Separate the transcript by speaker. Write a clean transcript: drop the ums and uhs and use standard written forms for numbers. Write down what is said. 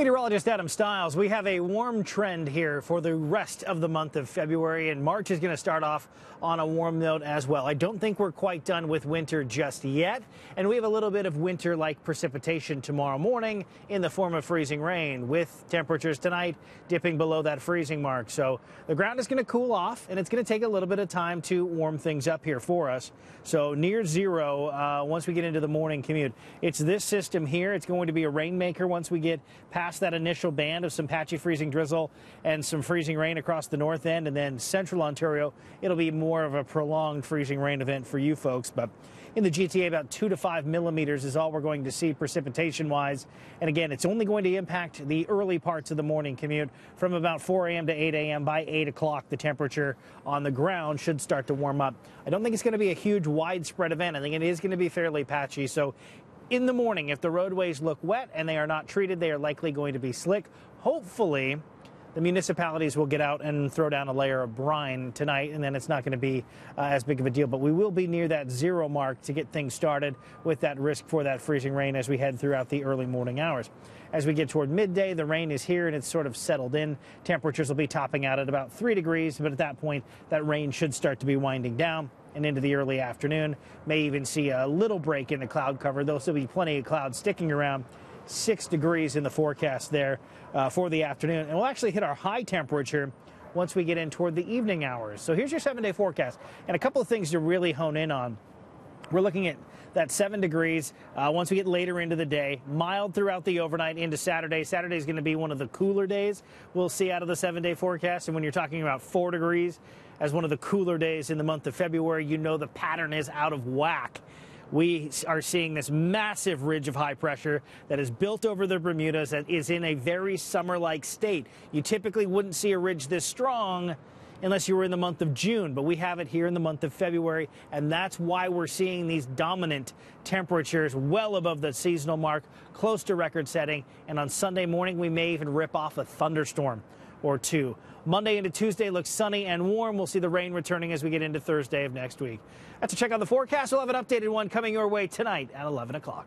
Speaker 1: Meteorologist Adam Stiles, we have a warm trend here for the rest of the month of February, and March is going to start off on a warm note as well. I don't think we're quite done with winter just yet, and we have a little bit of winter-like precipitation tomorrow morning in the form of freezing rain, with temperatures tonight dipping below that freezing mark. So the ground is going to cool off, and it's going to take a little bit of time to warm things up here for us. So near zero once we get into the morning commute. It's this system here. It's going to be a rainmaker once we get past that initial band of some patchy freezing drizzle and some freezing rain across the north end, and then central Ontario, it'll be more of a prolonged freezing rain event for you folks. But in the GTA, about 2 to 5 millimeters is all we're going to see precipitation-wise. And again, it's only going to impact the early parts of the morning commute from about 4 a.m. to 8 a.m. By 8 o'clock, the temperature on the ground should start to warm up. I don't think it's going to be a huge widespread event. I think it is going to be fairly patchy. So in the morning, if the roadways look wet and they are not treated, they are likely going to be slick. Hopefully, the municipalities will get out and throw down a layer of brine tonight, and then it's not going to be as big of a deal. But we will be near that zero mark to get things started with that risk for that freezing rain as we head throughout the early morning hours. As we get toward midday, the rain is here and it's sort of settled in. Temperatures will be topping out at about 3 degrees, but at that point, that rain should start to be winding down. And into the early afternoon, may even see a little break in the cloud cover. There'll still be plenty of clouds sticking around. 6 degrees in the forecast there for the afternoon. And we'll actually hit our high temperature once we get in toward the evening hours. So here's your 7-day forecast. And a couple of things to really hone in on. We're looking at that 7 degrees once we get later into the day. Mild throughout the overnight into Saturday. Saturday is going to be one of the cooler days we'll see out of the 7-day forecast. And when you're talking about 4 degrees as one of the cooler days in the month of February, you know the pattern is out of whack. We are seeing this massive ridge of high pressure that is built over the Bermudas that is in a very summer-like state. You typically wouldn't see a ridge this strong unless you were in the month of June, but we have it here in the month of February, and that's why we're seeing these dominant temperatures well above the seasonal mark, close to record setting, and on Sunday morning we may even rip off a thunderstorm or two. Monday into Tuesday looks sunny and warm. We'll see the rain returning as we get into Thursday of next week. That's a check on the forecast. We'll have an updated one coming your way tonight at 11 o'clock.